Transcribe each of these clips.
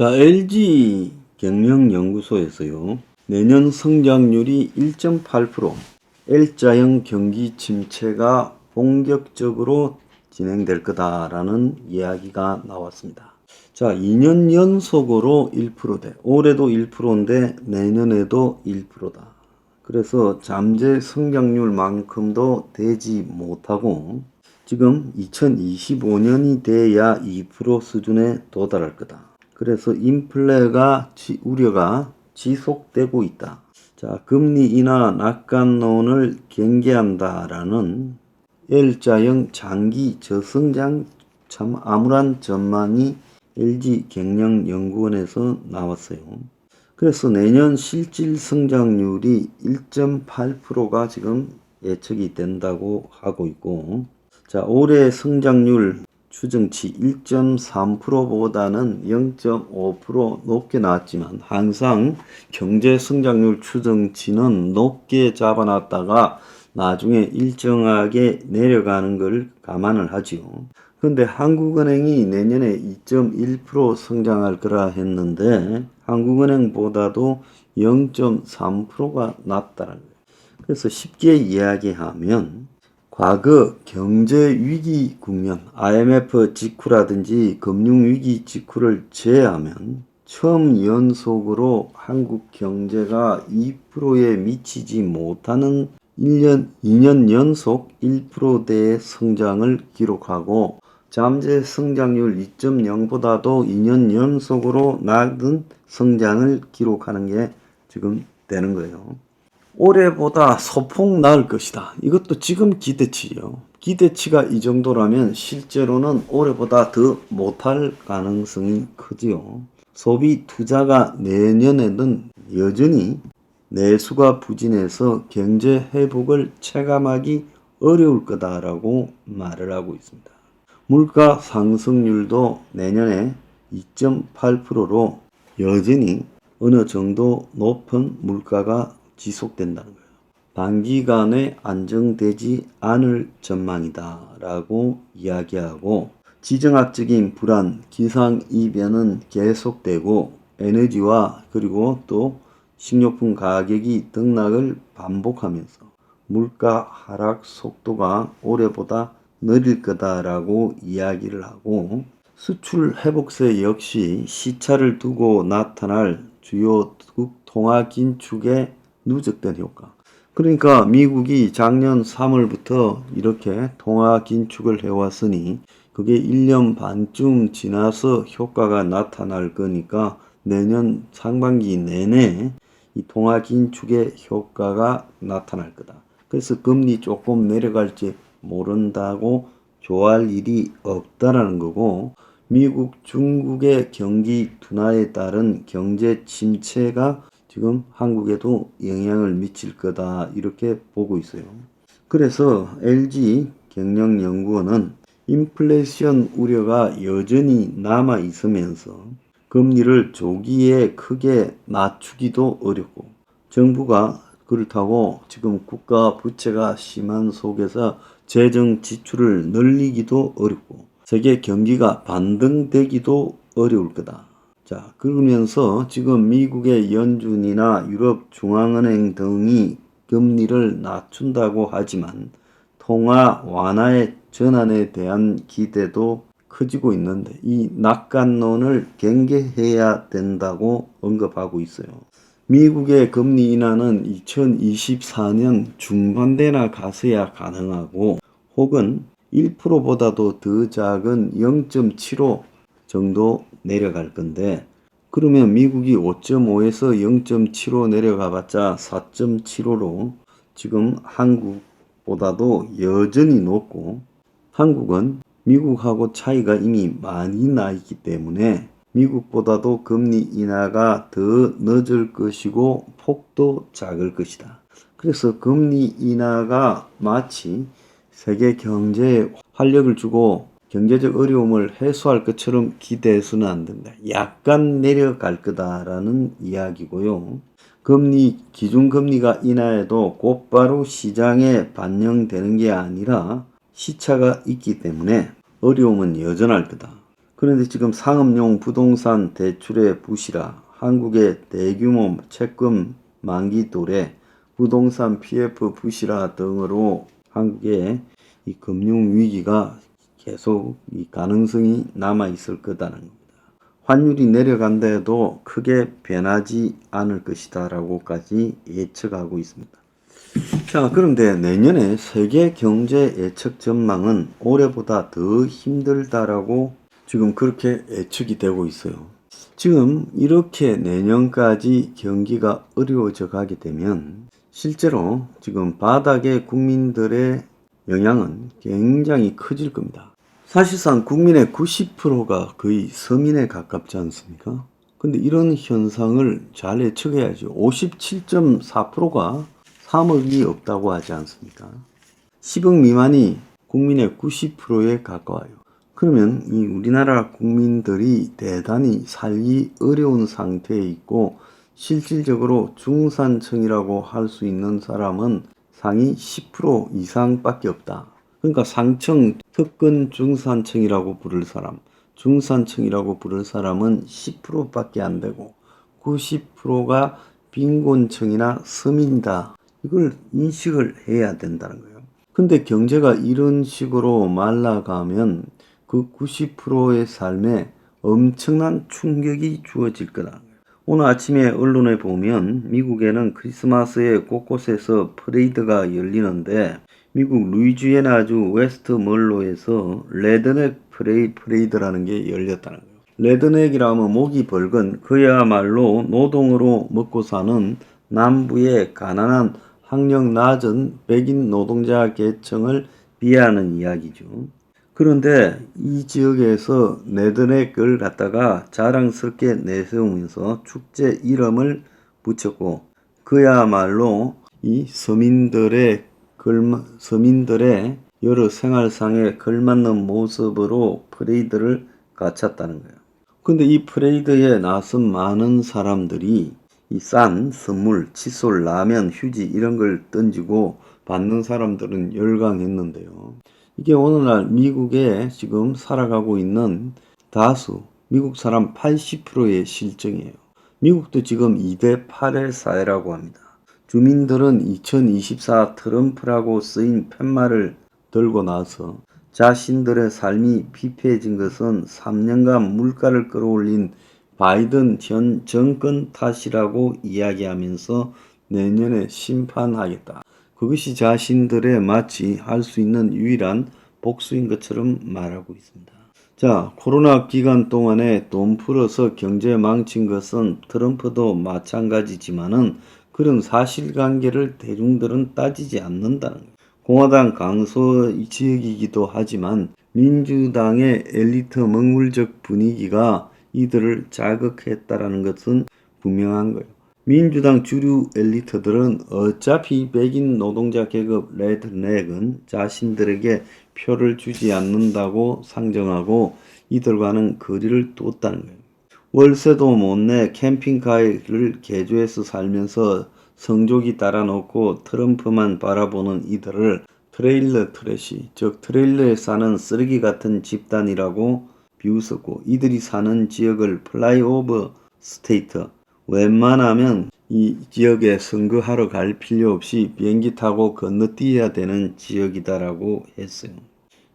자, LG 경영연구소에서요, 내년 성장률이 1.8%, L자형 경기 침체가 본격적으로 진행될 거다라는 이야기가 나왔습니다. 자, 2년 연속으로 1%대, 올해도 1%인데 내년에도 1%다. 그래서 잠재 성장률만큼도 되지 못하고 지금 2025년이 돼야 2% 수준에 도달할 거다. 그래서 인플레가 우려가 지속되고 있다. 자, 금리 인하 낙관론을 경계한다라는 L자형 장기 저성장 참 암울한 전망이 LG 경영연구원에서 나왔어요. 그래서 내년 실질 성장률이 1.8%가 지금 예측이 된다고 하고 있고, 자, 올해 성장률 추정치 1.3%보다는 0.5% 높게 나왔지만 항상 경제 성장률 추정치는 높게 잡아놨다가 나중에 일정하게 내려가는 걸 감안을 하지요. 근데 한국은행이 내년에 2.1% 성장할 거라 했는데 한국은행보다도 0.3%가 낮다는 거예요. 그래서 쉽게 이야기하면 과거 경제위기 국면, IMF 직후라든지 금융위기 직후를 제외하면 처음 연속으로 한국 경제가 2%에 미치지 못하는 2년 연속 1%대의 성장을 기록하고 잠재 성장률 2.0보다도 2년 연속으로 낮은 성장을 기록하는 게 지금 되는 거예요. 올해보다 소폭 나을 것이다. 이것도 지금 기대치요. 기대치가 이 정도라면 실제로는 올해보다 더 못할 가능성이 크지요. 소비 투자가 내년에는 여전히 내수가 부진해서 경제 회복을 체감하기 어려울 거다라고 말을 하고 있습니다. 물가 상승률도 내년에 2.8%로 여전히 어느 정도 높은 물가가 지속된다는 거예요. 단기간에 안정되지 않을 전망이다 라고 이야기하고, 지정학적인 불안, 기상이변은 계속되고 에너지와 그리고 또 식료품 가격이 등락을 반복하면서 물가 하락 속도가 올해보다 느릴 거다라고 이야기를 하고, 수출 회복세 역시 시차를 두고 나타날 주요 통화 긴축의 누적된 효과. 그러니까 미국이 작년 3월부터 이렇게 통화 긴축을 해왔으니 그게 1년 반쯤 지나서 효과가 나타날 거니까 내년 상반기 내내 이 통화 긴축의 효과가 나타날 거다. 그래서 금리 조금 내려갈지 모른다고 좋아할 일이 없다라는 거고, 미국, 중국의 경기 둔화에 따른 경제 침체가 지금 한국에도 영향을 미칠 거다 이렇게 보고 있어요. 그래서 LG 경영연구원은 인플레이션 우려가 여전히 남아 있으면서 금리를 조기에 크게 낮추기도 어렵고, 정부가 그렇다고 지금 국가 부채가 심한 속에서 재정 지출을 늘리기도 어렵고 세계 경기가 반등되기도 어려울 거다. 자, 그러면서 지금 미국의 연준이나 유럽 중앙은행 등이 금리를 낮춘다고 하지만 통화 완화의 전환에 대한 기대도 커지고 있는데 이 낙관론을 경계해야 된다고 언급하고 있어요. 미국의 금리 인하는 2024년 중반대나 가서야 가능하고, 혹은 1%보다도 더 작은 0.75 정도 내려갈 건데, 그러면 미국이 5.5에서 0.75 내려가 봤자 4.75로 지금 한국보다도 여전히 높고, 한국은 미국하고 차이가 이미 많이 나 있기 때문에 미국보다도 금리 인하가 더 늦을 것이고 폭도 작을 것이다. 그래서 금리 인하가 마치 세계 경제에 활력을 주고 경제적 어려움을 해소할 것처럼 기대해서는 안 된다. 약간 내려갈 거다라는 이야기고요. 기준금리가 인하해도 곧바로 시장에 반영되는 게 아니라 시차가 있기 때문에 어려움은 여전할 거다. 그런데 지금 상업용 부동산 대출의 부실화, 한국의 대규모 채권 만기 도래, 부동산 PF 부실화 등으로 한국의 이 금융 위기가 계속 이 가능성이 남아 있을 거다는 겁니다. 환율이 내려간다 해도 크게 변하지 않을 것이다라고까지 예측하고 있습니다. 자, 그런데 내년에 세계 경제 예측 전망은 올해보다 더 힘들다라고 지금 그렇게 예측이 되고 있어요. 지금 이렇게 내년까지 경기가 어려워져 가게 되면 실제로 지금 바닥의 국민들의 영향은 굉장히 커질 겁니다. 사실상 국민의 90%가 거의 서민에 가깝지 않습니까? 근데 이런 현상을 잘 예측해야죠. 57.4%가 3억이 없다고 하지 않습니까? 10억 미만이 국민의 90%에 가까워요. 그러면 이 우리나라 국민들이 대단히 살기 어려운 상태에 있고 실질적으로 중산층이라고 할 수 있는 사람은 상위 10% 이상밖에 없다. 그러니까 상층, 특근 중산층이라고 부를 사람, 중산층이라고 부를 사람은 10%밖에 안 되고 90%가 빈곤층이나 서민이다. 이걸 인식을 해야 된다는 거예요. 근데 경제가 이런 식으로 말라가면 그 90%의 삶에 엄청난 충격이 주어질 거다. 오늘 아침에 언론에 보면 미국에는 크리스마스에 곳곳에서 퍼레이드가 열리는데 미국 루이지애나주 웨스트멀로에서 레드넥 퍼레이드라는 게 열렸다는 거예요. 레드넥이라면 목이 벌건 그야말로 노동으로 먹고 사는 남부의 가난한 학력 낮은 백인 노동자 계층을 비하하는 이야기죠. 그런데 이 지역에서 레드넥을 갖다가 자랑스럽게 내세우면서 축제 이름을 붙였고 그야말로 이 서민들의 여러 생활상에 걸맞는 모습으로 퍼레이드를 갖췄다는 거예요. 근데 이 퍼레이드에 나선 많은 사람들이 이 싼 선물, 칫솔, 라면, 휴지 이런 걸 던지고 받는 사람들은 열광했는데요. 이게 오늘날 미국에 지금 살아가고 있는 다수 미국 사람 80%의 실정이에요. 미국도 지금 2대 8의 사회라고 합니다. 주민들은 2024 트럼프라고 쓰인 팻말을 들고 나서 자신들의 삶이 피폐해진 것은 3년간 물가를 끌어올린 바이든 전 정권 탓이라고 이야기하면서 내년에 심판하겠다. 그것이 자신들의 마치 할 수 있는 유일한 복수인 것처럼 말하고 있습니다. 자, 코로나 기간 동안에 돈 풀어서 경제 망친 것은 트럼프도 마찬가지지만은 그런 사실관계를 대중들은 따지지 않는다는 거예요. 공화당 강소 지역이기도 하지만 민주당의 엘리트 먹물적 분위기가 이들을 자극했다라는 것은 분명한 거예요. 민주당 주류 엘리트들은 어차피 백인 노동자 계급 레드넥은 자신들에게 표를 주지 않는다고 상정하고 이들과는 거리를 뒀다는 거예요. 월세도 못 내 캠핑카를 개조해서 살면서 성족이 따라놓고 트럼프만 바라보는 이들을 트레일러 트래시, 즉 트레일러에 사는 쓰레기 같은 집단이라고 비웃었고 이들이 사는 지역을 플라이오버 스테이트, 웬만하면 이 지역에 선거하러 갈 필요 없이 비행기 타고 건너뛰어야 되는 지역이다라고 했어요.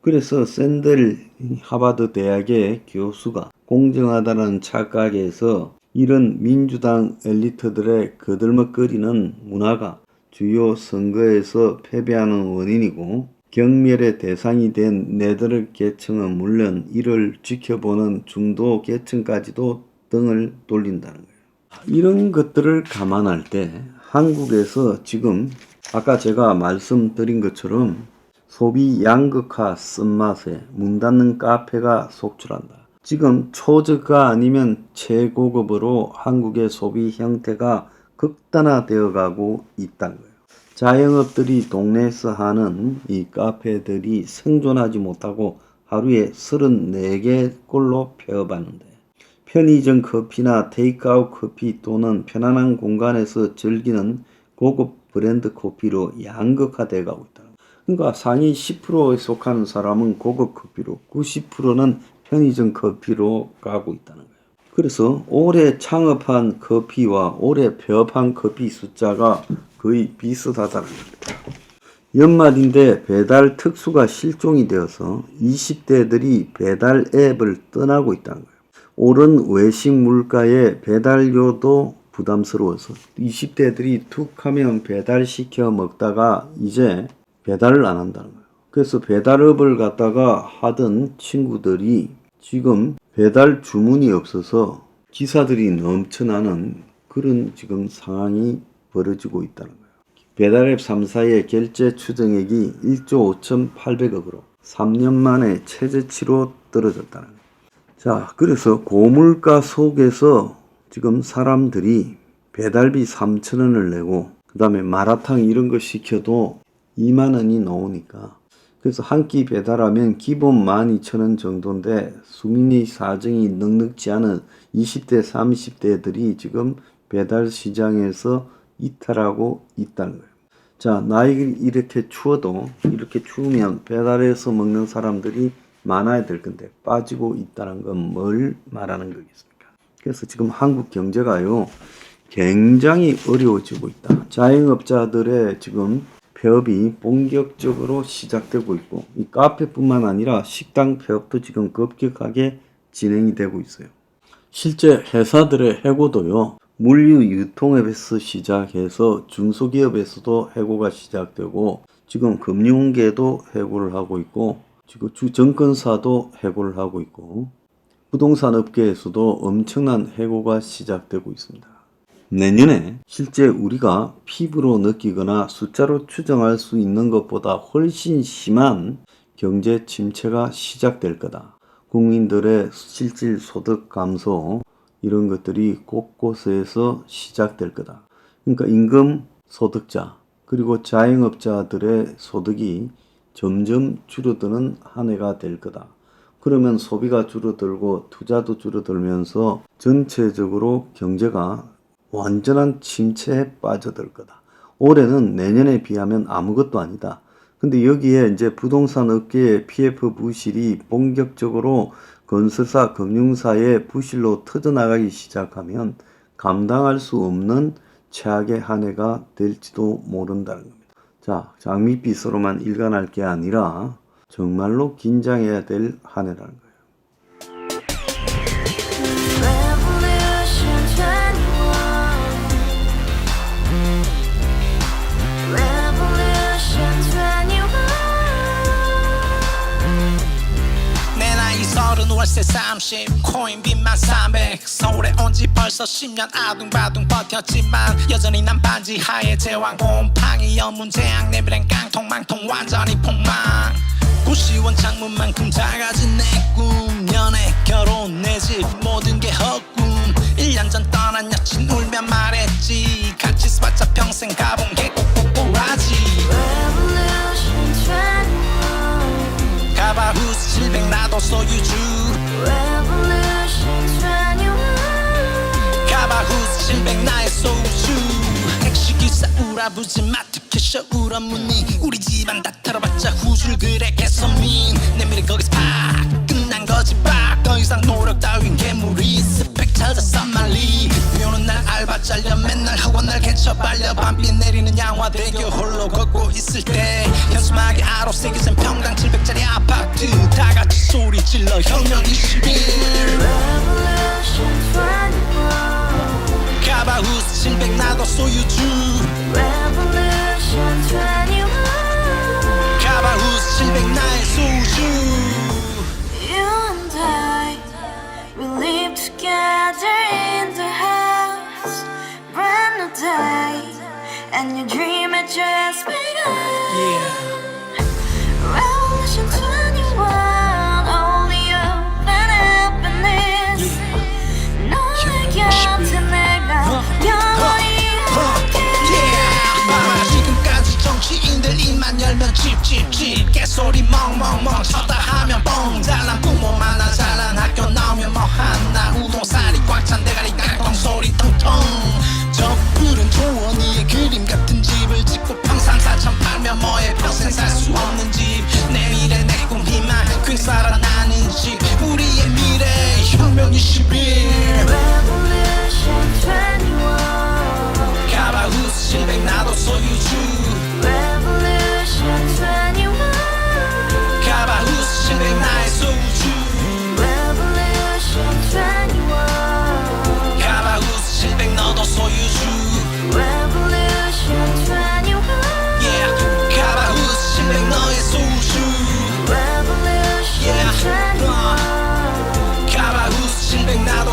그래서 샌델 하버드 대학의 교수가 공정하다는 착각에서 이런 민주당 엘리트들의 거들먹거리는 문화가 주요 선거에서 패배하는 원인이고 경멸의 대상이 된 네덜 계층은 물론 이를 지켜보는 중도 계층까지도 등을 돌린다는 거예요. 이런 것들을 감안할 때 한국에서 지금 아까 제가 말씀드린 것처럼 소비 양극화 쓴맛에 문 닫는 카페가 속출한다. 지금 초저가 아니면 최고급으로 한국의 소비 형태가 극단화되어 가고 있다는 거예요. 자영업들이 동네에서 하는 이 카페들이 생존하지 못하고 하루에 34개 꼴로 폐업하는데 편의점 커피나 테이크아웃 커피 또는 편안한 공간에서 즐기는 고급 브랜드 커피로 양극화되어 가고 있다. 그러니까 상위 10%에 속하는 사람은 고급 커피로 90%는 편의점 커피로 가고 있다는 거예요. 그래서 올해 창업한 커피와 올해 폐업한 커피 숫자가 거의 비슷하다는 겁니다. 연말인데 배달 특수가 실종이 되어서 20대들이 배달 앱을 떠나고 있다는 거예요. 오른 외식 물가에 배달료도 부담스러워서 20대들이 툭 하면 배달시켜 먹다가 이제 배달을 안 한다는 거예요. 그래서 배달업을 갖다가 하던 친구들이 지금 배달 주문이 없어서 기사들이 넘쳐나는 그런 지금 상황이 벌어지고 있다는 거예요. 배달앱 3사의 결제 추정액이 1조 5,800억으로 3년 만에 최저치로 떨어졌다는 거예요. 자, 그래서 고물가 속에서 지금 사람들이 배달비 3,000원을 내고 그 다음에 마라탕 이런 거 시켜도 2만 원이 나오니까 그래서 한 끼 배달하면 기본 12,000원 정도인데 수민이 사정이 넉넉지 않은 20대 30대들이 지금 배달 시장에서 이탈하고 있다는 거예요. 자, 나이가 이렇게 추워도 이렇게 추우면 배달해서 먹는 사람들이 많아야 될 건데 빠지고 있다는 건 뭘 말하는 거겠습니까? 그래서 지금 한국 경제가요 굉장히 어려워지고 있다. 자영업자들의 지금 폐업이 본격적으로 시작되고 있고 이 카페뿐만 아니라 식당 폐업도 지금 급격하게 진행이 되고 있어요. 실제 회사들의 해고도요 물류 유통업에서 시작해서 중소기업에서도 해고가 시작되고 지금 금융계도 해고를 하고 있고 지금 주증권사도 해고를 하고 있고 부동산 업계에서도 엄청난 해고가 시작되고 있습니다. 내년에 실제 우리가 피부로 느끼거나 숫자로 추정할 수 있는 것보다 훨씬 심한 경제 침체가 시작될 거다. 국민들의 실질 소득 감소 이런 것들이 곳곳에서 시작될 거다. 그러니까 임금 소득자 그리고 자영업자들의 소득이 점점 줄어드는 한 해가 될 거다. 그러면 소비가 줄어들고 투자도 줄어들면서 전체적으로 경제가 완전한 침체에 빠져들 거다. 올해는 내년에 비하면 아무것도 아니다. 근데 여기에 이제 부동산 업계의 PF 부실이 본격적으로 건설사, 금융사의 부실로 터져나가기 시작하면 감당할 수 없는 최악의 한 해가 될지도 모른다는 겁니다. 자, 장밋빛으로만 일관할 게 아니라 정말로 긴장해야 될 한 해라는 거예요. 월세 30 코인빚만 300 서울에 온지 벌써 10년 아둥바둥 버텼지만 여전히 난 반지 하에 제왕 곰팡이 연문제약 내비랑 깡통망통 완전히 폭망 고시원 창문만큼 작아진 내 꿈 연애 결혼 내 집 모든 게 헛꿈 1년 전 떠난 여친 울며 말했지 같이 살자 평생 가본 게 꼬꼬꼬라지 가바후스 700 나도 소유주 가바후스 700 나의 소유주 택시기사 우라부지 마트 캐셔 울어무니 우리 집안 다 털어봤자 후줄 그래 개선민 내 미래 거기서 팍 끝난 거지 팍더 이상 노력 따윈 괴물이 스펙 찾아서 말리 비오는 날 알바 잘려 맨날 학원 날 개쳐 발려 밤비 내리는 양화대교 홀로 걷고 있을 때 현수막에 아로 새겨진 평당 700짜리 아파트 다같이 소리 질러 혁명 21 가바후스 700 나도 소유주 가바후스 700 나의 소유주 Together in the house, brand new day, and your dream had just begun. Revolution 21, only open happiness. 너의 곁에 내가 영원히 함께. 지금까지 정치인들 입만 열면 찝찝찝 개소리 멍멍멍 쳤다 하면 뻥 잘난 부모 만나 잘난 학교 나오면 뭐 하나 우동살이 꽉 찬 대가리 깡통 소리 텅텅 저 푸른 초원위에 그림 같은 집을 짓고 평상사천 팔면 뭐해 평생 살 수 없는 집 내 미래 내 꿈 희망 퀵 살아나는 집 우리의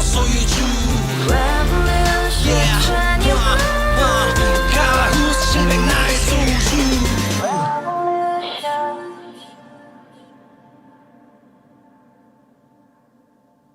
소유주